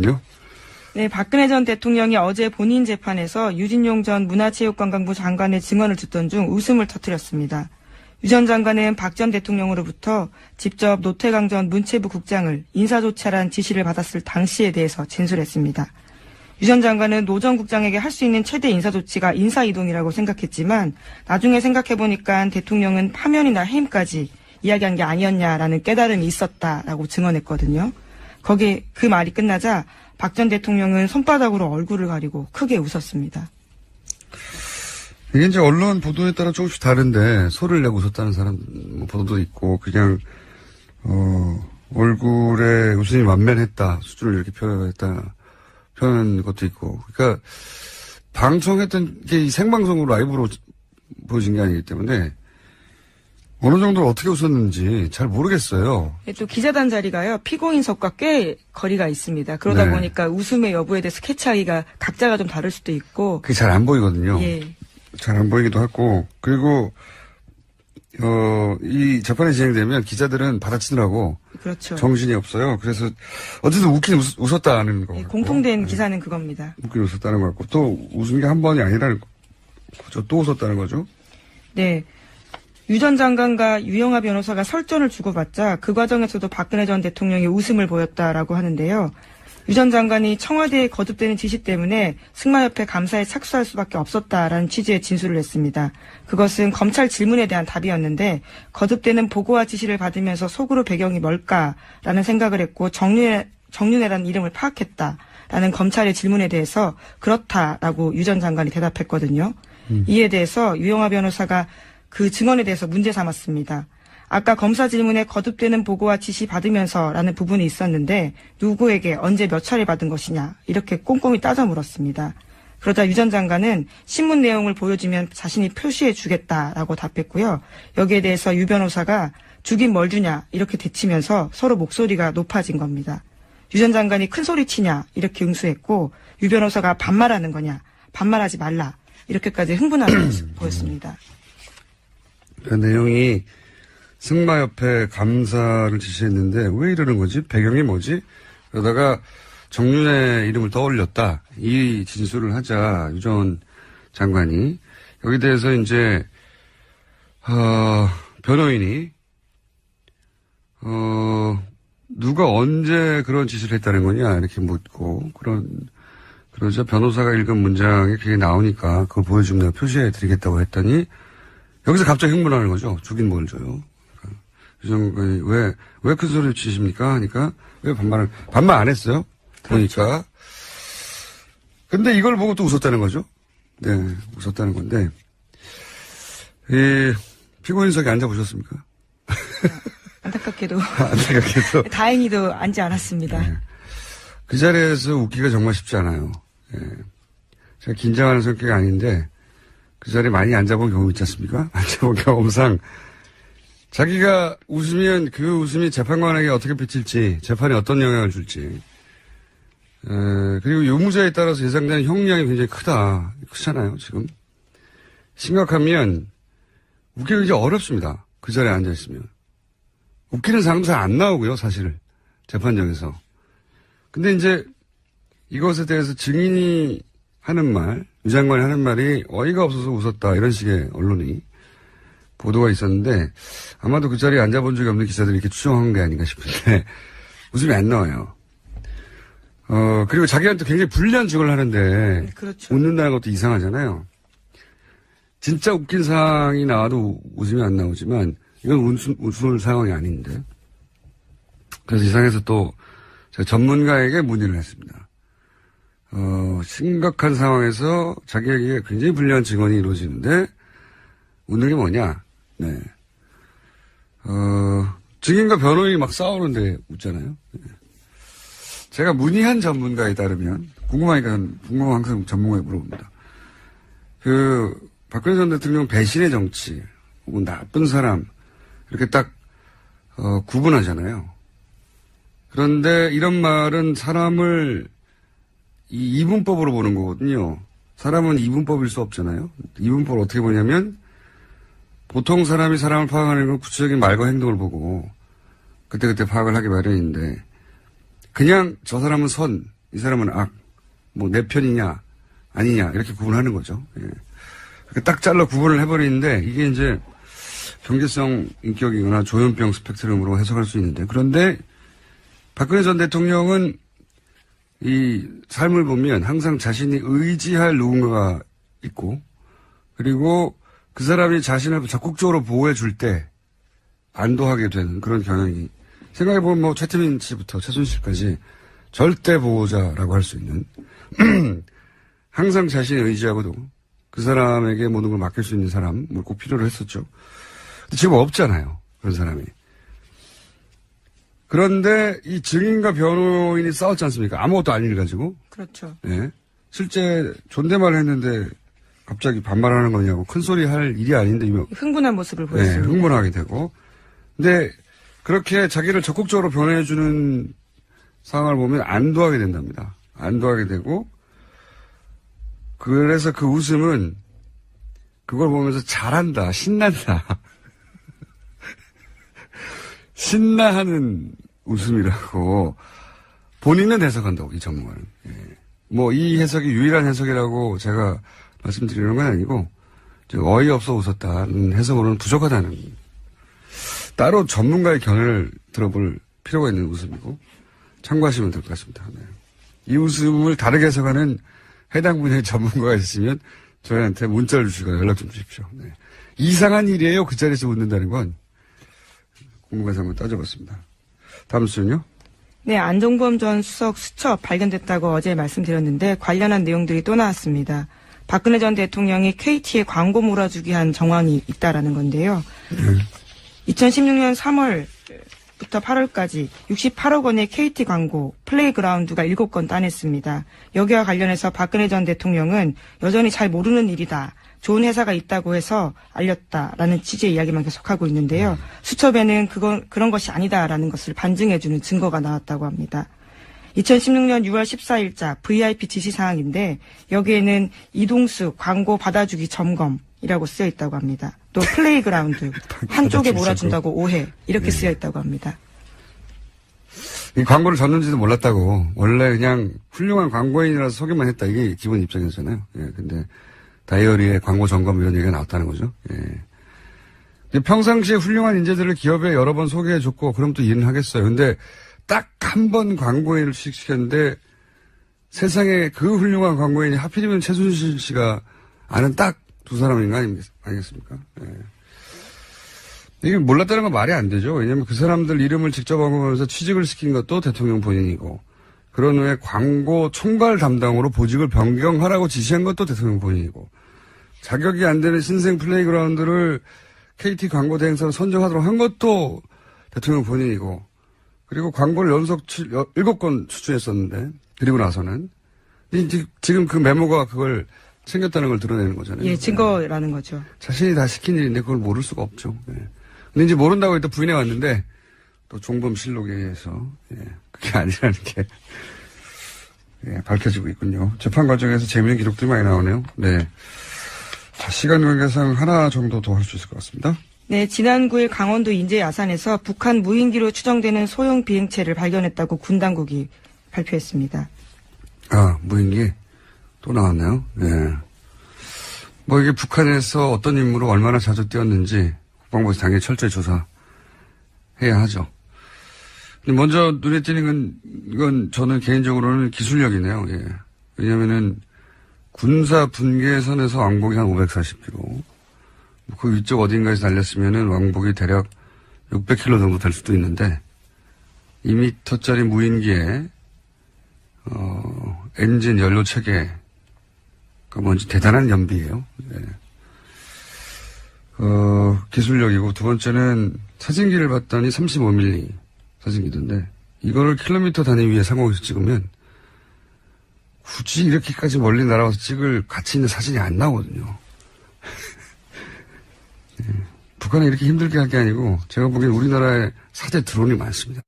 잠깐만요. 네, 박근혜 전 대통령이 어제 본인 재판에서 유진용 전 문화체육관광부 장관의 증언을 듣던 중 웃음을 터뜨렸습니다. 유 전 장관은 박 전 대통령으로부터 직접 노태강 전 문체부 국장을 인사조치하라는 지시를 받았을 당시에 대해서 진술했습니다. 유 전 장관은 노 전 국장에게 할 수 있는 최대 인사조치가 인사이동이라고 생각했지만 나중에 생각해보니까 대통령은 파면이나 해임까지 이야기한 게 아니었냐라는 깨달음이 있었다라고 증언했거든요. 거기에 그 말이 끝나자 박 전 대통령은 손바닥으로 얼굴을 가리고 크게 웃었습니다. 이게 이제 언론 보도에 따라 조금씩 다른데 소리를 내고 웃었다는 사람 보도도 있고 그냥 얼굴에 웃음이 만면했다 수준을 이렇게 표현한 것도 있고 그러니까 방송했던 게 생방송으로 라이브로 보여진 게 아니기 때문에 어느 정도 어떻게 웃었는지 잘 모르겠어요. 또 기자단 자리가요 피고인석과 꽤 거리가 있습니다. 그러다 보니까 웃음의 여부에 대해서 캐치하기가 각자가 좀 다를 수도 있고 그게 잘 안 보이거든요. 예. 잘 안 보이기도 하고, 그리고, 이 재판이 진행되면 기자들은 받아치느라고. 그렇죠. 정신이 없어요. 그래서, 어쨌든 웃긴 웃었다는 거. 예, 공통된 기사는 그겁니다. 웃긴 웃었다는 거 같고, 또 웃은 게 한 번이 아니라는 거죠. 또 웃었다는 거죠. 네. 유 전 장관과 유영하 변호사가 설전을 주고받자 그 과정에서도 박근혜 전 대통령이 웃음을 보였다라고 하는데요. 유 전 장관이 청와대에 거듭되는 지시 때문에 승마협회 감사에 착수할 수밖에 없었다라는 취지의 진술을 했습니다. 그것은 검찰 질문에 대한 답이었는데 거듭되는 보고와 지시를 받으면서 속으로 배경이 뭘까라는 생각을 했고 정윤회라는 이름을 파악했다라는 검찰의 질문에 대해서 그렇다라고 유 전 장관이 대답했거든요. 이에 대해서 유영하 변호사가 그 증언에 대해서 문제 삼았습니다. 아까 검사 질문에 거듭되는 보고와 지시 받으면서라는 부분이 있었는데 누구에게 언제 몇 차례 받은 것이냐 이렇게 꼼꼼히 따져 물었습니다. 그러자 유 전 장관은 신문 내용을 보여주면 자신이 표시해 주겠다라고 답했고요. 여기에 대해서 유 변호사가 주긴 뭘 주냐 이렇게 대치면서 서로 목소리가 높아진 겁니다. 유 전 장관이 큰 소리 치냐 이렇게 응수했고 유 변호사가 반말하는 거냐 반말하지 말라 이렇게까지 흥분하는 모습 보였습니다. 그 내용이 승마협회 감사를 지시했는데 왜 이러는 거지? 배경이 뭐지? 그러다가 정윤회 이름을 떠올렸다. 이 진술을 하자 유 전 장관이 여기 대해서 이제 변호인이 누가 언제 그런 지시를 했다는 거냐 이렇게 묻고 그러자 변호사가 읽은 문장에 그게 나오니까 그걸 보여주면 내가 표시해 드리겠다고 했더니 여기서 갑자기 흥분하는 거죠. 주긴 뭘 줘요. 유 장관이 왜 큰 소리를 치십니까? 하니까 왜 반말 안 했어요? 그러니까. 그렇죠. 근데 이걸 보고 또 웃었다는 거죠. 네, 웃었다는 건데. 피고인석에 앉아보셨습니까? 안타깝게도. 다행히도 앉지 않았습니다. 네. 그 자리에서 웃기가 정말 쉽지 않아요. 네. 제가 긴장하는 성격이 아닌데 그 자리에 많이 앉아본 경험 있지 않습니까? 앉아본 경험상 자기가 웃으면 그 웃음이 재판관에게 어떻게 비칠지, 재판에 어떤 영향을 줄지. 그리고 유무죄에 따라서 예상되는 형량이 굉장히 크잖아요, 지금. 심각하면 웃기가 이제 어렵습니다. 그 자리에 앉아있으면. 웃기는 사람도 잘 안 나오고요, 사실. 재판장에서. 근데 이제 이것에 대해서 증인이 하는 말, 유 장관이 하는 말이 어이가 없어서 웃었다, 이런 식의 언론이 보도가 있었는데 아마도 그 자리에 앉아본 적이 없는 기자들이 이렇게 추정한 게 아닌가 싶은데 웃음이 안 나와요. 그리고 자기한테 굉장히 불리한 직을 하는데 네, 그렇죠. 웃는다는 것도 이상하잖아요. 진짜 웃긴 상황이 나와도 웃음이 안 나오지만 이건 웃을 상황이 아닌데 그래서 이 상황에서 또 제가 전문가에게 문의를 했습니다. 심각한 상황에서 자기에게 굉장히 불리한 증언이 이루어지는데 웃는 게 뭐냐? 네. 증인과 변호인이 막 싸우는데 웃잖아요. 네. 제가 문의한 전문가에 따르면, 궁금하니까 항상 전문가에 물어봅니다. 박근혜 전 대통령 배신의 정치, 혹은 나쁜 사람, 이렇게 딱, 구분하잖아요. 그런데 이런 말은 사람을 이 이분법으로 보는 거거든요. 사람은 이분법일 수 없잖아요. 이분법을 어떻게 보냐면, 보통 사람이 사람을 파악하는 건 구체적인 말과 행동을 보고 그때그때 파악을 하기 마련인데 그냥 저 사람은 선 이 사람은 악, 뭐 내 편이냐 아니냐 이렇게 구분하는 거죠. 예. 그렇게 딱 잘라 구분을 해버리는데 이게 이제 경제성 인격이거나 조현병 스펙트럼으로 해석할 수 있는데 그런데 박근혜 전 대통령은 이 삶을 보면 항상 자신이 의지할 누군가가 있고 그리고 그 사람이 자신을 적극적으로 보호해 줄 때 안도하게 되는 그런 경향이 생각해보면 뭐 최태민 씨부터 최순실까지 절대 보호자라고 할 수 있는 항상 자신이 의지하고도 그 사람에게 모든 걸 맡길 수 있는 사람을 꼭 필요로 했었죠. 근데 지금 없잖아요. 그런 사람이. 그런데 이 증인과 변호인이 싸웠지 않습니까? 아무것도 아닌 일 가지고. 그렇죠. 예. 실제 존댓말을 했는데 갑자기 반말하는 거냐고 큰 소리 할 일이 아닌데 흥분한 모습을 보였습니다. 네, 흥분하게 되고. 근데 그렇게 자기를 적극적으로 변호해주는 상황을 보면 안도하게 된답니다. 안도하게 되고 그래서 그 웃음은 그걸 보면서 잘한다, 신난다. 신나하는 웃음이라고 본인은 해석한다고, 이 전문가는. 예. 뭐, 이 해석이 유일한 해석이라고 제가 말씀드리는 건 아니고, 어이없어 웃었다는 해석으로는 부족하다는, 따로 전문가의 견해를 들어볼 필요가 있는 웃음이고, 참고하시면 될 것 같습니다. 네. 이 웃음을 다르게 해석하는 해당 분야의 전문가가 있으면 저희한테 문자를 주시거나 연락 좀 주십시오. 네. 이상한 일이에요. 그 자리에서 웃는다는 건. 궁금해서 한번 따져봤습니다. 다음 수는요? 네, 안종범 전 수석 수첩 발견됐다고 어제 말씀드렸는데 관련한 내용들이 또 나왔습니다. 박근혜 전 대통령이 KT에 광고 몰아주기 한 정황이 있다라는 건데요. 2016년 3월부터 8월까지 68억 원의 KT 광고 플레이그라운드가 7건 따냈습니다. 여기와 관련해서 박근혜 전 대통령은 여전히 잘 모르는 일이다. 좋은 회사가 있다고 해서 알렸다라는 취지의 이야기만 계속하고 있는데요. 수첩에는 그런 것이 아니다라는 것을 반증해주는 증거가 나왔다고 합니다. 2016년 6월 14일자 VIP 지시사항인데 여기에는 이동수 광고 받아주기 점검이라고 쓰여 있다고 합니다. 또 플레이그라운드 한쪽에 몰아준다고 오해 이렇게 쓰여 있다고 합니다. 이 광고를 줬는지도 몰랐다고. 원래 그냥 훌륭한 광고인이라서 소개만 했다. 이게 기본 입장이었잖아요. 예, 근데 다이어리에 광고 점검 이런 얘기가 나왔다는 거죠. 예. 평상시에 훌륭한 인재들을 기업에 여러 번 소개해줬고, 그럼 또 일은 하겠어요. 근데 딱 한 번 광고인을 취직시켰는데 세상에 그 훌륭한 광고인이 하필이면 최순실 씨가 아는 딱 두 사람인가 아니겠습니까? 예. 이게 몰랐다는 건 말이 안 되죠. 왜냐하면 그 사람들 이름을 직접 언급하면서 취직을 시킨 것도 대통령 본인이고, 그런 후에 광고 총괄 담당으로 보직을 변경하라고 지시한 것도 대통령 본인이고, 자격이 안 되는 신생 플레이그라운드를 KT 광고 대행사로 선정하도록 한 것도 대통령 본인이고, 그리고 광고를 연속 7건 추천했었는데, 그리고 나서는 지금 그 메모가 그걸 챙겼다는 걸 드러내는 거잖아요. 예, 증거라는 거죠. 자신이 다 시킨 일인데 그걸 모를 수가 없죠. 예. 근데 이제 모른다고 또 부인해 왔는데, 또 종범실록에 의해서, 예, 그게 아니라는 게, 예, 밝혀지고 있군요. 재판 과정에서 재미있는 기록들이 많이 나오네요. 네. 자, 시간 관계상 하나 정도 더 할 수 있을 것 같습니다. 네, 지난 9일 강원도 인제 야산에서 북한 무인기로 추정되는 소형 비행체를 발견했다고 군 당국이 발표했습니다. 아, 무인기? 또 나왔네요. 네. 뭐 이게 북한에서 어떤 임무로 얼마나 자주 뛰었는지 국방부에서 당연히 철저히 조사해야 하죠. 근데 먼저 눈에 띄는 건 저는 개인적으로는 기술력이네요. 예. 왜냐면은 군사 분계선에서 왕복이 한 540km. 그 위쪽 어딘가에서 날렸으면은 왕복이 대략 600km 정도 될 수도 있는데 2m짜리 무인기에 엔진 연료 체계 그 뭔지 대단한 연비예요. 예. 기술력이고 두 번째는 사진기를 봤더니 35mm 사진기던데 이거를 킬로미터 단위 위에 상공에서 찍으면 굳이 이렇게까지 멀리 날아와서 찍을 가치 있는 사진이 안 나오거든요. 예. 북한은 이렇게 힘들게 할 게 아니고 제가 보기엔 우리나라에 사제 드론이 많습니다.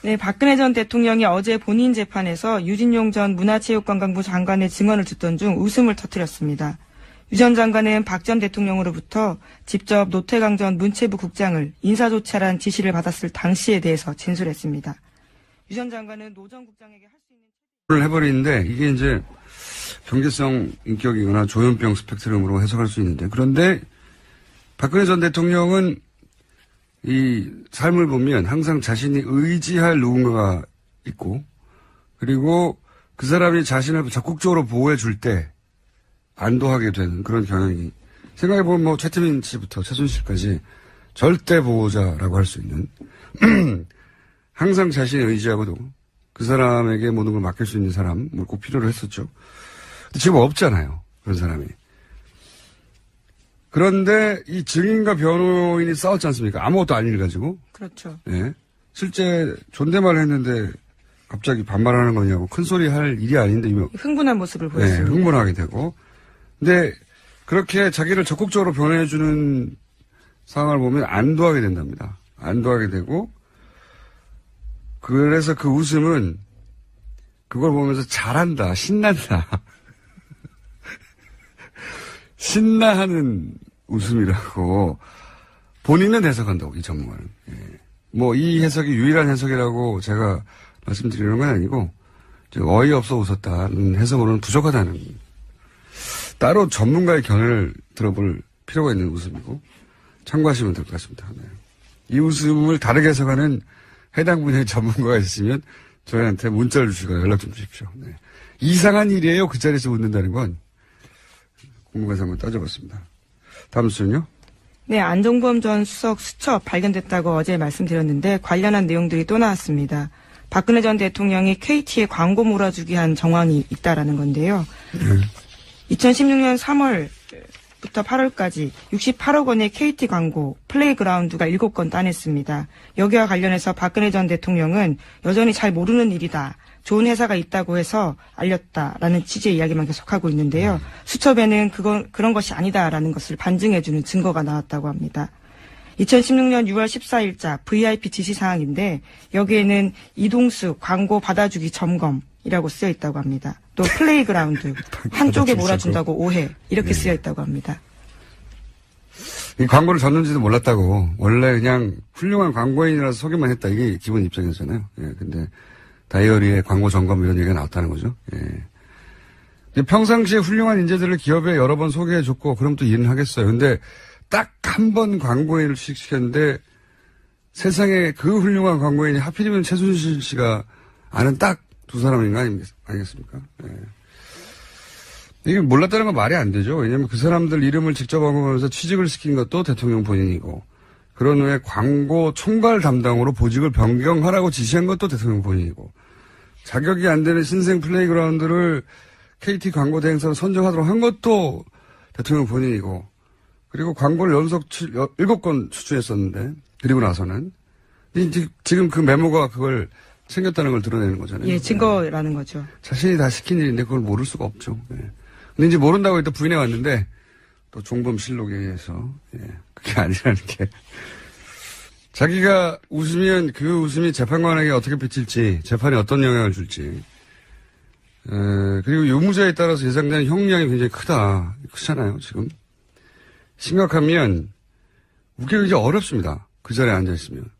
네, 박근혜 전 대통령이 어제 본인 재판에서 유진용 전 문화체육관광부 장관의 증언을 듣던 중 웃음을 터뜨렸습니다. 유 전 장관은 박 전 대통령으로부터 직접 노태강 전 문체부 국장을 인사조치하라는 지시를 받았을 당시에 대해서 진술했습니다. 유 전 장관은 노 전 국장에게 할 수 있는 해버리는데 이게 이제 경제성 인격이거나 조현병 스펙트럼으로 해석할 수 있는데 그런데 박근혜 전 대통령은 이 삶을 보면 항상 자신이 의지할 누군가가 있고 그리고 그 사람이 자신을 적극적으로 보호해 줄 때 안도하게 되는 그런 경향이 생각해보면 뭐 최태민 씨부터 최순실까지 절대 보호자라고 할 수 있는 항상 자신이 의지하고도 그 사람에게 모든 걸 맡길 수 있는 사람을 꼭 필요로 했었죠. 근데 지금 없잖아요. 그런 사람이. 그런데 이 증인과 변호인이 싸웠지 않습니까? 아무것도 아닌 일 가지고. 그렇죠. 예. 실제 존댓말을 했는데 갑자기 반말하는 거냐고 큰 소리 할 일이 아닌데 흥분한 모습을 보였습니다. 네, 흥분하게 되고. 근데 그렇게 자기를 적극적으로 변호해주는 상황을 보면 안도하게 된답니다. 안도하게 되고 그래서 그 웃음은 그걸 보면서 잘한다, 신난다. 신나하는 웃음이라고 본인은 해석한다고, 이 전문가는. 예. 뭐, 이 해석이 유일한 해석이라고 제가 말씀드리는 건 아니고, 어이없어 웃었다는 해석으로는 부족하다는, 따로 전문가의 견해를 들어볼 필요가 있는 웃음이고, 참고하시면 될 것 같습니다. 네. 이 웃음을 다르게 해석하는 해당 분야의 전문가가 있으면 저희한테 문자를 주시거나 연락 좀 주십시오. 네. 이상한 일이에요. 그 자리에서 웃는다는 건. 궁금해서 한번 따져봤습니다. 다음 수는요? 네, 안종범 전 수석 수첩 발견됐다고 어제 말씀드렸는데 관련한 내용들이 또 나왔습니다. 박근혜 전 대통령이 KT에 광고 몰아주기 한 정황이 있다라는 건데요. 2016년 3월부터 8월까지 68억 원의 KT 광고 플레이그라운드가 7건 따냈습니다. 여기와 관련해서 박근혜 전 대통령은 여전히 잘 모르는 일이다. 좋은 회사가 있다고 해서 알렸다라는 취지의 이야기만 계속하고 있는데요. 수첩에는 그런 것이 아니다라는 것을 반증해주는 증거가 나왔다고 합니다. 2016년 6월 14일자 VIP 지시사항인데 여기에는 이동수 광고 받아주기 점검이라고 쓰여 있다고 합니다. 또 플레이그라운드 한쪽에 몰아준다고 오해 이렇게 쓰여 있다고 합니다. 이 광고를 줬는지도 몰랐다고. 원래 그냥 훌륭한 광고인이라서 소개만 했다. 이게 기본 입장이었잖아요. 예, 근데 다이어리에 광고 점검 이런 얘기가 나왔다는 거죠. 예. 평상시에 훌륭한 인재들을 기업에 여러 번 소개해줬고, 그럼 또 일은 하겠어요. 근데 딱 한 번 광고인을 취직시켰는데 세상에 그 훌륭한 광고인이 하필이면 최순실 씨가 아는 딱 두 사람인가 아니겠습니까? 예. 이게 몰랐다는 건 말이 안 되죠. 왜냐하면 그 사람들 이름을 직접 언급하면서 취직을 시킨 것도 대통령 본인이고, 그런 후에 광고 총괄 담당으로 보직을 변경하라고 지시한 것도 대통령 본인이고, 자격이 안 되는 신생 플레이그라운드를 KT 광고 대행사로 선정하도록 한 것도 대통령 본인이고, 그리고 광고를 연속 7건 추천했었는데, 그리고 나서는. 지금 그 메모가 그걸 챙겼다는 걸 드러내는 거잖아요. 예, 증거라는 거죠. 자신이 다 시킨 일인데 그걸 모를 수가 없죠. 예. 근데 이제 모른다고 또 부인해 왔는데, 또 종범실록에 의해서, 예, 그게 아니라는 게. 자기가 웃으면 그 웃음이 재판관에게 어떻게 비칠지, 재판에 어떤 영향을 줄지, 그리고 유무죄에 따라서 예상되는 형량이 굉장히 크잖아요, 지금. 심각하면, 웃기기 이제 어렵습니다. 그 자리에 앉아있으면.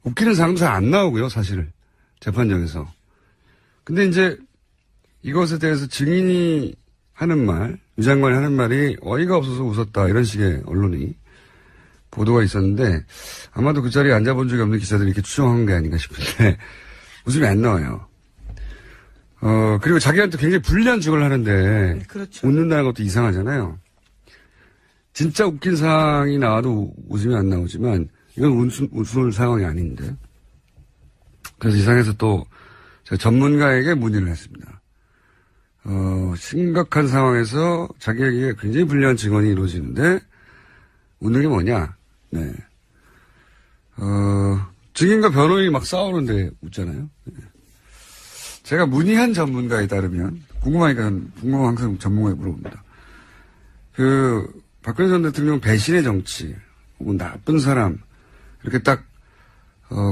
웃기는 사람도 잘 안 나오고요, 사실은. 재판정에서. 근데 이제 이것에 대해서 증인이 하는 말, 유 장관이 하는 말이 어이가 없어서 웃었다, 이런 식의 언론이 보도가 있었는데, 아마도 그 자리에 앉아본 적이 없는 기자들이 이렇게 추정한 게 아닌가 싶은데, 웃음이 안 나와요. 그리고 자기한테 굉장히 불리한 직을 하는데, 네, 그렇죠. 웃는다는 것도 이상하잖아요. 진짜 웃긴 상황이 나와도 웃음이 안 나오지만, 이건 웃을 상황이 아닌데. 그래서 이상해서 또, 제가 전문가에게 문의를 했습니다. 심각한 상황에서 자기에게 굉장히 불리한 증언이 이루어지는데, 웃는 게 뭐냐? 네. 증인과 변호인이 막 싸우는데 웃잖아요. 네. 제가 문의한 전문가에 따르면, 궁금하니까 항상 전문가에 물어봅니다. 박근혜 전 대통령 배신의 정치, 혹은 나쁜 사람, 이렇게 딱,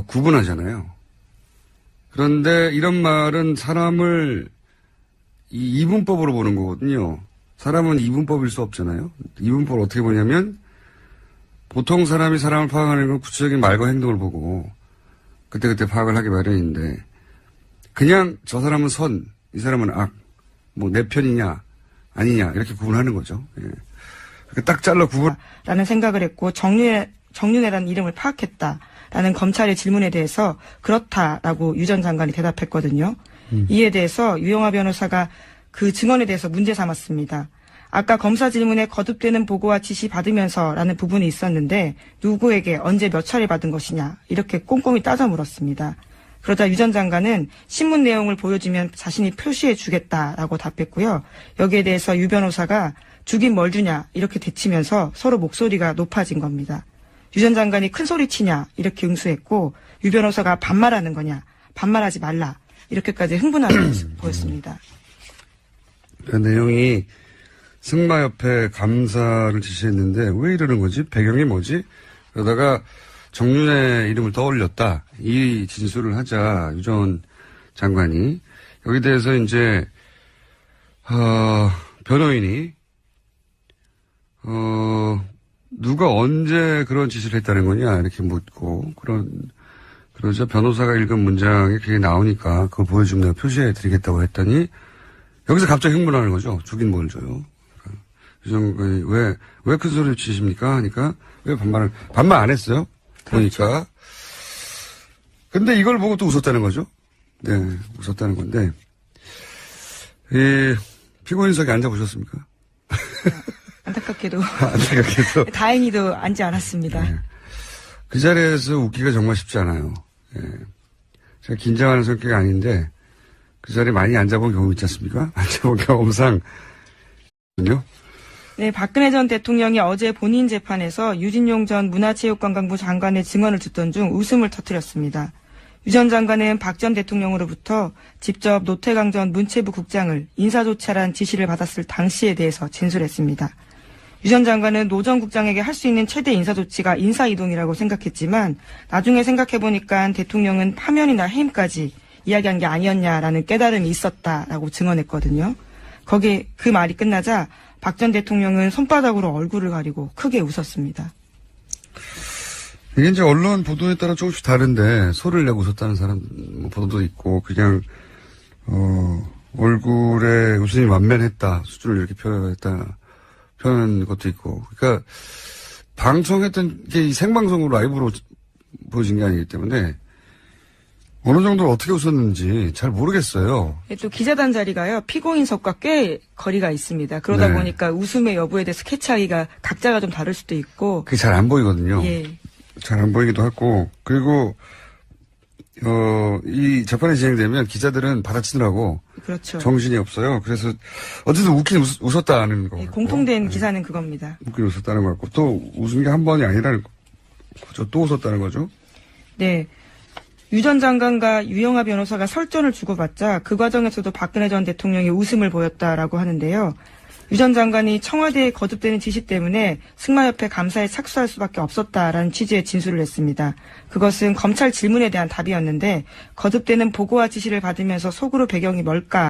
구분하잖아요. 그런데 이런 말은 사람을 이 이분법으로 보는 거거든요. 사람은 이분법일 수 없잖아요. 이분법을 어떻게 보냐면, 보통 사람이 사람을 파악하는 건 구체적인 말과 행동을 보고, 그때그때 파악을 하기 마련인데, 그냥 저 사람은 선, 이 사람은 악, 뭐 내 편이냐 아니냐 이렇게 구분하는 거죠. 예. 그렇게 딱 잘라 구분. 라는 생각을 했고 정윤회라는 이름을 파악했다라는 검찰의 질문에 대해서 그렇다라고 유 전 장관이 대답했거든요. 이에 대해서 유영하 변호사가 그 증언에 대해서 문제 삼았습니다. 아까 검사 질문에 거듭되는 보고와 지시 받으면서라는 부분이 있었는데 누구에게 언제 몇 차례 받은 것이냐 이렇게 꼼꼼히 따져 물었습니다. 그러자 유 전 장관은 신문 내용을 보여주면 자신이 표시해 주겠다라고 답했고요. 여기에 대해서 유 변호사가 주긴 뭘 주냐 이렇게 대치면서 서로 목소리가 높아진 겁니다. 유 전 장관이 큰 소리 치냐 이렇게 응수했고 유 변호사가 반말하는 거냐 반말하지 말라 이렇게까지 흥분하는 모습 보였습니다. 그 내용이 승마협회 감사를 지시했는데 왜 이러는 거지? 배경이 뭐지? 그러다가 정윤의 이름을 떠올렸다. 이 진술을 하자 유 전 장관이 여기 대해서 이제 변호인이 누가 언제 그런 지시를 했다는 거냐 이렇게 묻고 그러자 변호사가 읽은 문장에 그게 나오니까 그걸 보여주면 내가 표시해 드리겠다고 했더니 여기서 갑자기 흥분하는 거죠. 주긴 뭘 줘요. 유 장관이 왜 큰 소리를 치십니까? 하니까 왜 반말 안 했어요? 보니까. 근데 이걸 보고 또 웃었다는 거죠. 네, 웃었다는 건데. 피고인석에 앉아보셨습니까? 안타깝게도 다행히도 앉지 않았습니다. 네. 그 자리에서 웃기가 정말 쉽지 않아요. 예. 제가 긴장하는 성격이 아닌데 그 자리에 많이 앉아본 경험 있지 않습니까? 앉아본 경험상 네, 박근혜 전 대통령이 어제 본인 재판에서 유진용 전 문화체육관광부 장관의 증언을 듣던 중 웃음을 터뜨렸습니다. 유 전 장관은 박 전 대통령으로부터 직접 노태강 전 문체부 국장을 인사조치하라는 지시를 받았을 당시에 대해서 진술했습니다. 유 전 장관은 노 전 국장에게 할 수 있는 최대 인사조치가 인사이동이라고 생각했지만 나중에 생각해보니까 대통령은 파면이나 해임까지 이야기한 게 아니었냐라는 깨달음이 있었다라고 증언했거든요. 거기에 그 말이 끝나자 박 전 대통령은 손바닥으로 얼굴을 가리고 크게 웃었습니다. 이게 이제 언론 보도에 따라 조금씩 다른데 소리를 내고 웃었다는 사람 보도도 있고 그냥 얼굴에 웃음이 만면했다 수준을 이렇게 표현한 것도 있고 그러니까 방송했던 게 이 생방송으로 라이브로 보여진 게 아니기 때문에 어느 정도 어떻게 웃었는지 잘 모르겠어요. 또 기자단 자리가요. 피고인석과 꽤 거리가 있습니다. 그러다 네. 보니까 웃음의 여부에 대해서 캐치하기가 각자가 좀 다를 수도 있고. 그게 잘 안 보이거든요. 예. 잘 안 보이기도 하고 그리고 이 재판이 진행되면 기자들은 받아치느라고 그렇죠. 정신이 없어요. 그래서 어쨌든 웃긴 웃었다는 거. 예, 공통된 기사는 그겁니다. 웃긴 웃었다는 거 같고 또 웃은 게 한 번이 아니라는 거죠. 또 웃었다는 거죠. 네. 유 전 장관과 유영하 변호사가 설전을 주고받자 그 과정에서도 박근혜 전 대통령이 웃음을 보였다라고 하는데요. 유 전 장관이 청와대에 거듭되는 지시 때문에 승마협회 감사에 착수할 수밖에 없었다라는 취지의 진술을 했습니다. 그것은 검찰 질문에 대한 답이었는데 거듭되는 보고와 지시를 받으면서 속으로 배경이 뭘까